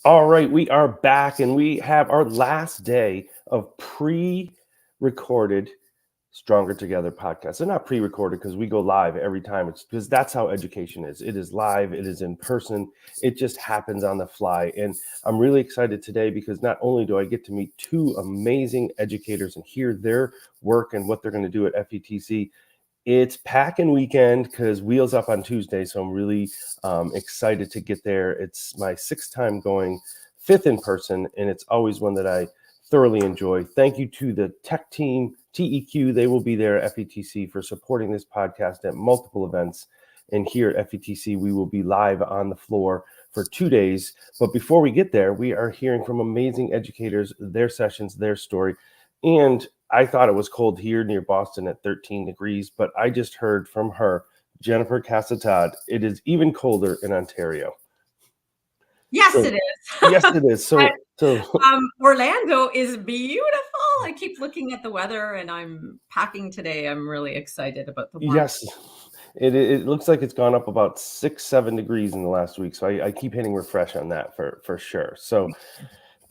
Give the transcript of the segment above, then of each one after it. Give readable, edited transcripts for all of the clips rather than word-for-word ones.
All right, we are back and we have our last day of pre-recorded Stronger Together podcast. They're not pre-recorded because we go live every time. It's because that's how education is. It is live, it is in person, it just happens on the fly. And I'm really excited today because not only do I get to meet two amazing educators and hear their work and what they're going to do at FETC. It's packing weekend because Wheels Up on Tuesday, so I'm really excited to get there. It's my sixth time going, fifth in person, and it's always one that I thoroughly enjoy. Thank you to the tech team, TEQ. They will be there at FETC for supporting this podcast at multiple events. And here at FETC, we will be live on the floor for 2 days. But before we get there, we are hearing from amazing educators, their sessions, their story. And I thought it was cold here near Boston at 13 degrees, but I just heard from her, Jennifer Casa-Todd, it is even colder in Ontario. Yes, So, it is. Yes, it is. So Orlando is beautiful. I keep looking at the weather and I'm packing today. I'm really excited about the warmth. yes, it looks like it's gone up about 6-7 degrees in the last week. So I keep hitting refresh on that for sure. So,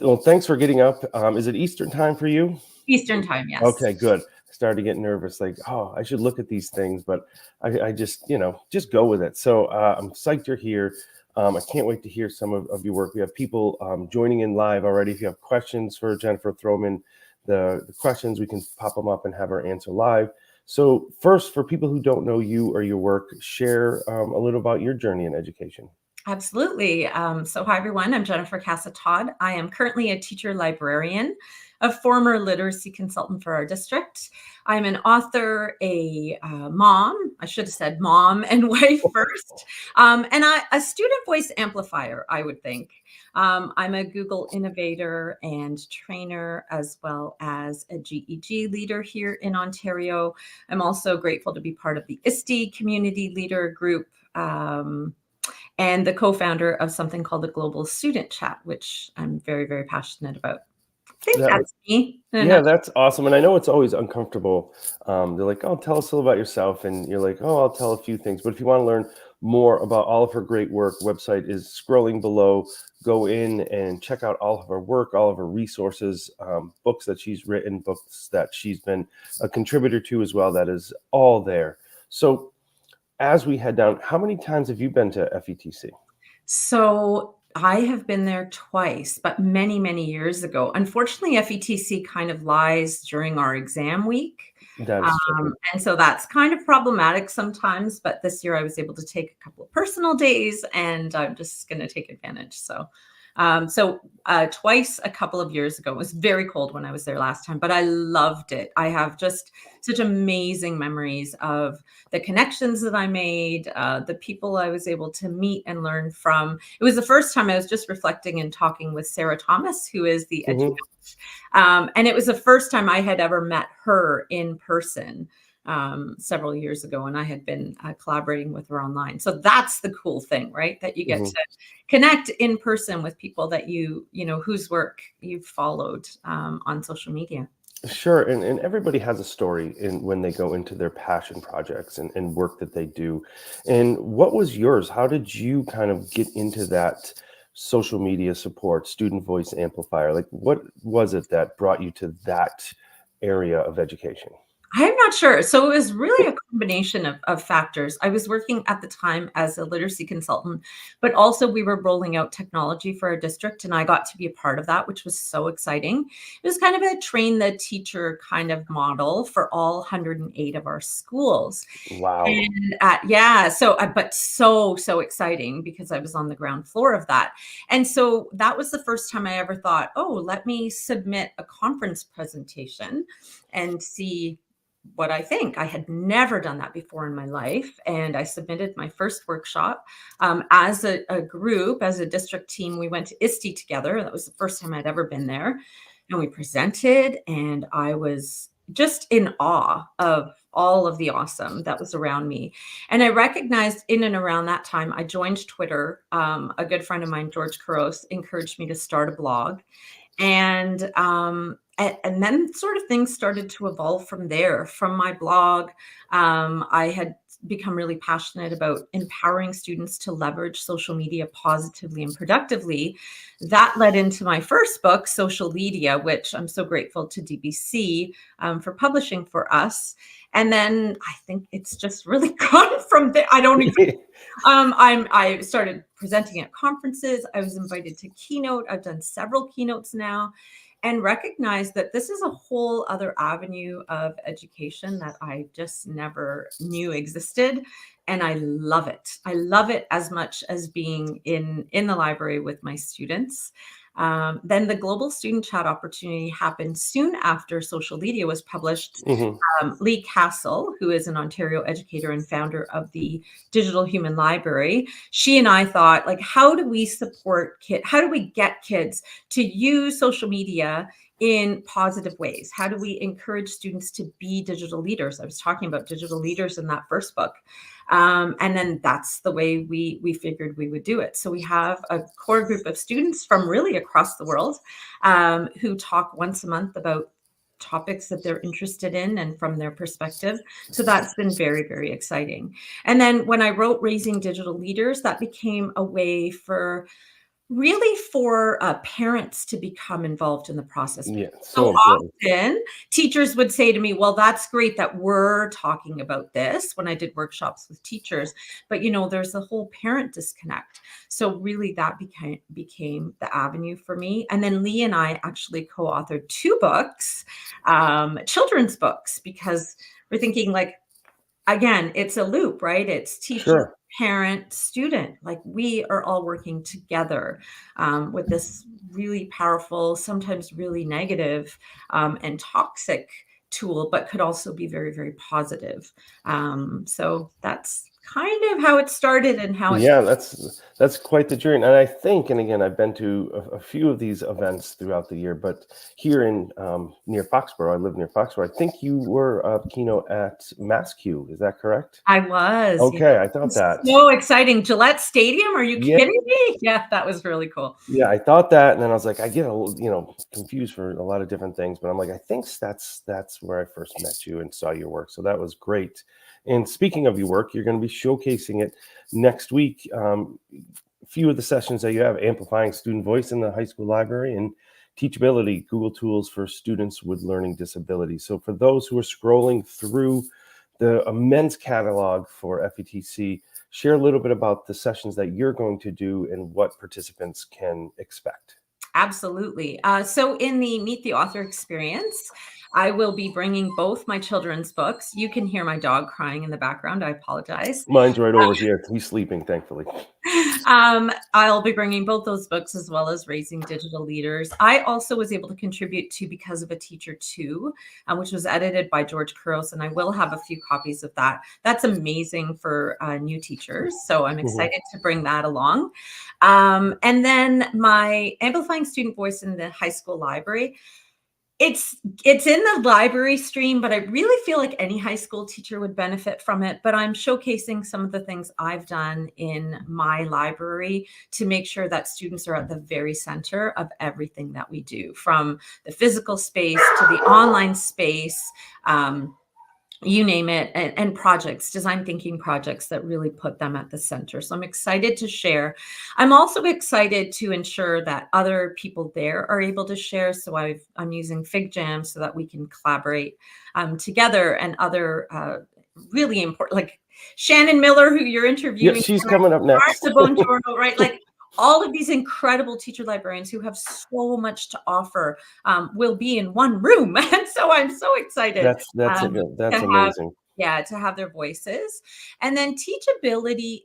well, thanks for getting up. Is it Eastern time for you? Eastern time, yes. Okay, good. I started to get nervous, like, oh, I should look at these things, but I just, just go with it. So I'm psyched you're here. I can't wait to hear some of your work. We have people joining in live already. If you have questions for Jennifer, throw them in the questions. We can pop them up and have her answer live. So first, for people who don't know you or your work, share a little about your journey in education. Absolutely. So hi, everyone. I'm Jennifer Casa-Todd. I am currently a teacher librarian, a former literacy consultant for our district. I'm an author, a mom. I should have said mom and wife first, and a student voice amplifier, I would think. I'm a Google innovator and trainer, as well as a GEG leader here in Ontario. I'm also grateful to be part of the ISTE community leader group. And the co-founder of something called the Global Student Chat, which I'm very, very passionate about. I think that's me. Yeah, that's awesome. And I know it's always uncomfortable. They're like, oh, tell us a little about yourself. And you're like, oh, I'll tell a few things. But if you want to learn more about all of her great work, website is scrolling below. Go in and check out all of her work, all of her resources, books that she's written, books that she's been a contributor to as well. That is all there. So as we head down, how many times have you been to FETC? So I have been there twice, but many, many years ago. Unfortunately, FETC kind of lies during our exam week. That's true. And so that's kind of problematic sometimes. But this year I was able to take a couple of personal days and I'm just going to take advantage. So twice a couple of years ago. It was very cold when I was there last time, but I loved it. I have just such amazing memories of the connections that I made, the people I was able to meet and learn from. It was the first time I was just reflecting and talking with Sarah Thomas, who is the educator. And it was the first time I had ever met her in person. Several years ago, and I had been collaborating with her online. So that's the cool thing, right? That you get to connect in person with people that you know, whose work you've followed on social media. Sure. And everybody has a story when they go into their passion projects and work that they do. And what was yours? How did you kind of get into that social media support, student voice amplifier? Like, what was it that brought you to that area of education? I'm not sure. So it was really a combination of factors. I was working at the time as a literacy consultant, but also we were rolling out technology for our district, and I got to be a part of that, which was so exciting. It was kind of a train the teacher kind of model for all 108 of our schools. Wow. And but so exciting because I was on the ground floor of that. And so that was the first time I ever thought, oh, let me submit a conference presentation and see what I think. I had never done that before in my life. And I submitted my first workshop as a group, as a district team. We went to ISTE together. That was the first time I'd ever been there. And we presented, and I was just in awe of all of the awesome that was around me. And I recognized in and around that time, I joined Twitter. A good friend of mine, George Couros, encouraged me to start a blog. And then sort of things started to evolve from there. From my blog, I had become really passionate about empowering students to leverage social media positively and productively. That led into my first book, Social Media, which I'm so grateful to DBC for publishing for us. And then I think it's just really gone from there. I don't even. I started presenting at conferences. I was invited to Keynote. I've done several keynotes now, and recognized that this is a whole other avenue of education that I just never knew existed. And I love it. I love it as much as being in the library with my students. Then the Global Student Chat opportunity happened soon after Social Media was published. Mhm. Lee Castle, who is an Ontario educator and founder of the Digital Human Library, she and I thought, like, how do we support kids? How do we get kids to use social media in positive ways? How do we encourage students to be digital leaders? I was talking about digital leaders in that first book. And then that's the way we figured we would do it. So we have a core group of students from really across the world who talk once a month about topics that they're interested in and from their perspective. So that's been very, very exciting. And then when I wrote Raising Digital Leaders, that became a way for parents to become involved in the process. Yeah, So so important. often teachers would say to me, well, that's great that we're talking about this, when I did workshops with teachers, but there's a whole parent disconnect. So really that became the avenue for me. And then Lee and I actually co-authored 2 books, children's books, because we're thinking, like, again, it's a loop, right? It's teacher, Sure. parent, student. Like, we are all working together with this really powerful, sometimes really negative and toxic tool, but could also be very, very positive. So that's kind of how it started and how it's. Yeah, that's quite the journey. And I think, and again, I've been to a few of these events throughout the year, but here in near Foxborough, I live near Foxborough. I think you were a keynote at MassQ. Is that correct? I was, Okay, I it thought was that. so exciting. Gillette Stadium, are you Yeah, kidding me? Yeah, that was really cool. yeah, I thought that, and then I was like, I get confused for a lot of different things, but I'm like, I think that's where I first met you and saw your work. So that was great. And speaking of your work, you're going to be showcasing it next week. A few of the sessions that you have: amplifying student voice in the high school library and teachability, Google tools for students with learning disabilities. So for those who are scrolling through the immense catalog for FETC, share a little bit about the sessions that you're going to do and what participants can expect. Absolutely. So in the Meet the Author experience, I will be bringing both my children's books. You can hear my dog crying in the background. I apologize. Mine's right over here. He's sleeping, thankfully. I'll be bringing both those books, as well as Raising Digital Leaders. I also was able to contribute to Because of a Teacher Too, which was edited by George Couros, and I will have a few copies of that. That's amazing for new teachers, so I'm Mhm. excited to bring that along. And then my Amplifying Student Voice in the High School Library. It's in the library stream, but I really feel like any high school teacher would benefit from it. But I'm showcasing some of the things I've done in my library to make sure that students are at the very center of everything that we do, from the physical space to the online space. You name it, and projects, design thinking projects that really put them at the center. So I'm excited to share. I'm also excited to ensure that other people there are able to share. So I'm using FigJam so that we can collaborate together, and other really important, like Shannon Miller, who you're Yep, interviewing, she's coming up next. Martha Bongiorno, right? Like, all of these incredible teacher librarians who have so much to offer will be in one room. And so I'm so excited That's to have, amazing. to have their voices. And then teachability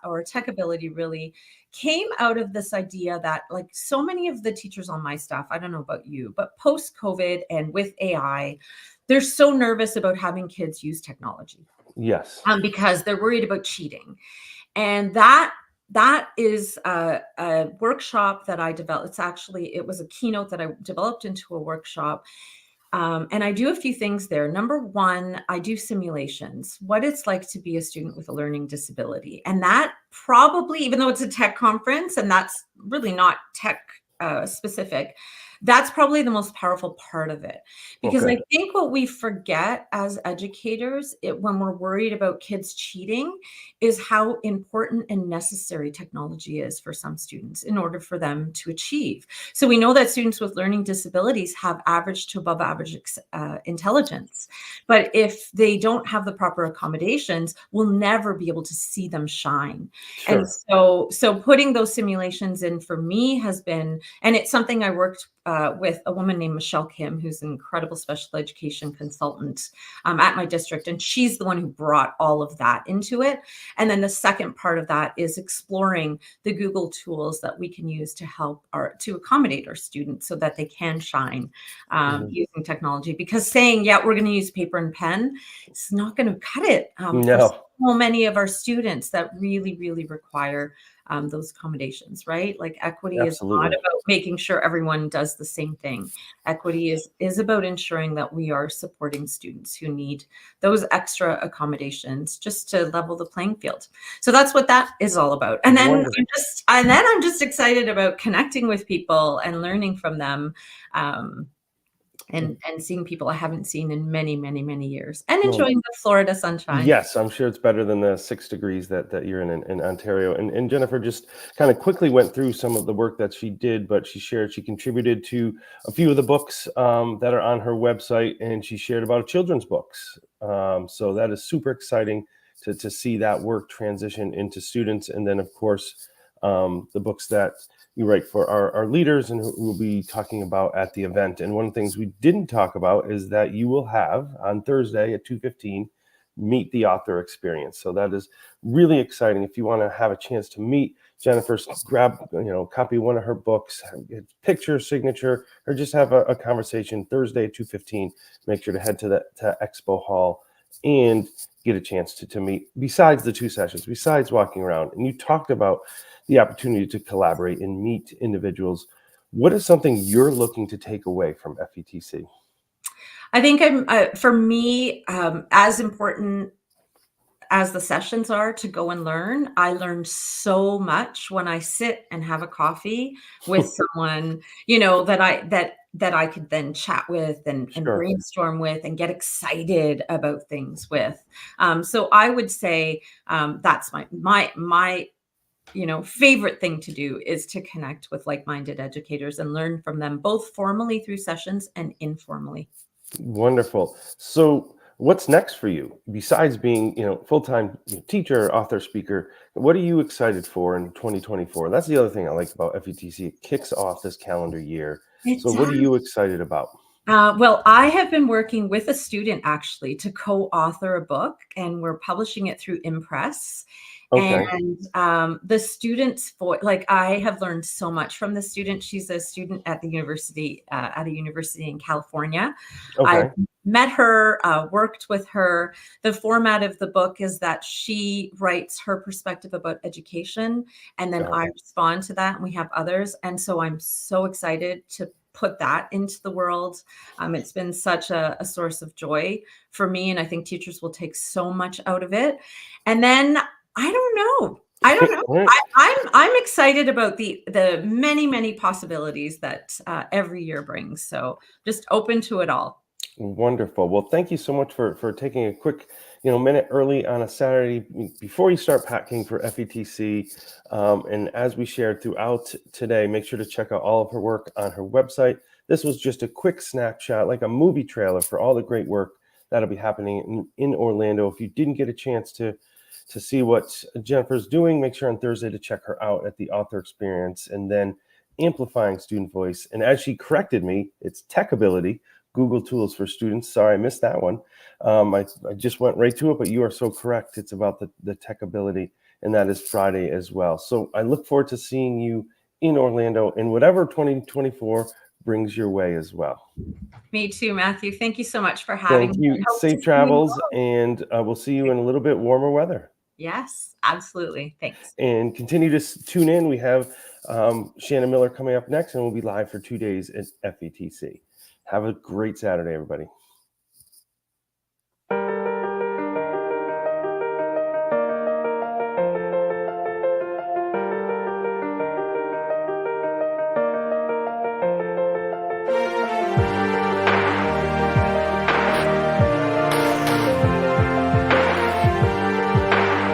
or techability really came out of this idea that, like, so many of the teachers on my staff, I don't know about you, but post COVID and with AI, they're so nervous about having kids use technology Yes. because they're worried about cheating. And that is a workshop that I developed. It was a keynote that I developed into a workshop. And I do a few things there. Number one, I do simulations, what it's like to be a student with a learning disability. And that probably, even though it's a tech conference and that's really not tech specific, That's probably the most powerful part of it, because Okay. I think what we forget as educators, when we're worried about kids cheating, is how important and necessary technology is for some students in order for them to achieve. So we know that students with learning disabilities have average to above average intelligence, but if they don't have the proper accommodations, we'll never be able to see them shine. And Sure. so putting those simulations in for me has been, and it's something I worked with a woman named Michelle Kim, who's an incredible special education consultant at my district. And she's the one who brought all of that into it. And then the second part of that is exploring the Google tools that we can use to help to accommodate our students so that they can shine Mhm. using technology. Because saying, yeah, we're going to use paper and pen, it's not going to cut it for No, so many of our students that really, really require those accommodations, right? Like equity is not absolutely. about making sure everyone does the same thing. Equity is about ensuring that we are supporting students who need those extra accommodations just to level the playing field. So that's what that is all about. And then Wonderful. I'm just excited about connecting with people and learning from them. Um, and seeing people I haven't seen in many, many, many years, and Well, enjoying the Florida sunshine. yes, I'm sure it's better than the 6 degrees that you're in Ontario. And Jennifer just kind of quickly went through some of the work that she did, but she shared she contributed to a few of the books that are on her website, and she shared about children's books. So that is super exciting to see that work transition into students. And then, of course, the books that you write for our leaders and who we'll be talking about at the event. And one of the things we didn't talk about is that you will have on Thursday at 2:15 meet the author experience. So that is really exciting. If you want to have a chance to meet Jennifer, grab copy of one of her books, picture, signature, or just have a conversation Thursday at 2:15. Make sure to head to Expo Hall and get a chance to meet besides the 2 sessions, besides walking around. And you talked about the opportunity to collaborate and meet individuals. What is something you're looking to take away from FETC? I think for me, as important as the sessions are to go and learn, I learn so much when I sit and have a coffee with someone, that I could then chat with and Sure. brainstorm with and get excited about things with. So I would say that's my favorite thing to do is to connect with like-minded educators and learn from them both formally through sessions and informally. Wonderful. So, what's next for you besides being, full-time teacher, author, speaker? What are you excited for in 2024? That's the other thing I like about FETC. It kicks off this calendar year. It So, what are you does. excited about? Well, I have been working with a student actually to co-author a book, and we're publishing it through Impress. Okay. And the students, for like, I have learned so much from the student. She's a student at the university, at a university in California. I Okay. met her, worked with her. The format of the book is that she writes her perspective about education, and then Uh, I respond to that, and we have others. And so I'm so excited to put that into the world. It's been such a source of joy for me, and I think teachers will take so much out of it. And then I don't know. I don't know. all right. I'm excited about the many, many possibilities that every year brings. So just open to it all. Wonderful. Well, thank you so much for taking a quick, minute early on a Saturday before you start packing for FETC. And as we shared throughout today, make sure to check out all of her work on her website. This was just a quick snapshot, like a movie trailer for all the great work that'll be happening in Orlando. If you didn't get a chance to see what Jennifer's doing, make sure on Thursday to check her out at the author experience, and then amplifying student voice. And as she corrected me, it's tech ability. Google Tools for Students. Sorry, I missed that one. I just went right to it, but you are so correct. It's about the tech ability, and that is Friday as well. So I look forward to seeing you in Orlando in whatever 2024 brings your way as well. Me too, Matthew. Thank you so much for having Thank me. you. I hope to Safe see you travels, tomorrow. and we'll see you in a little bit warmer weather. Yes, absolutely. Thanks. And continue to tune in. We have Shannon Miller coming up next, and we'll be live for 2 days at FETC. Have a great Saturday, everybody.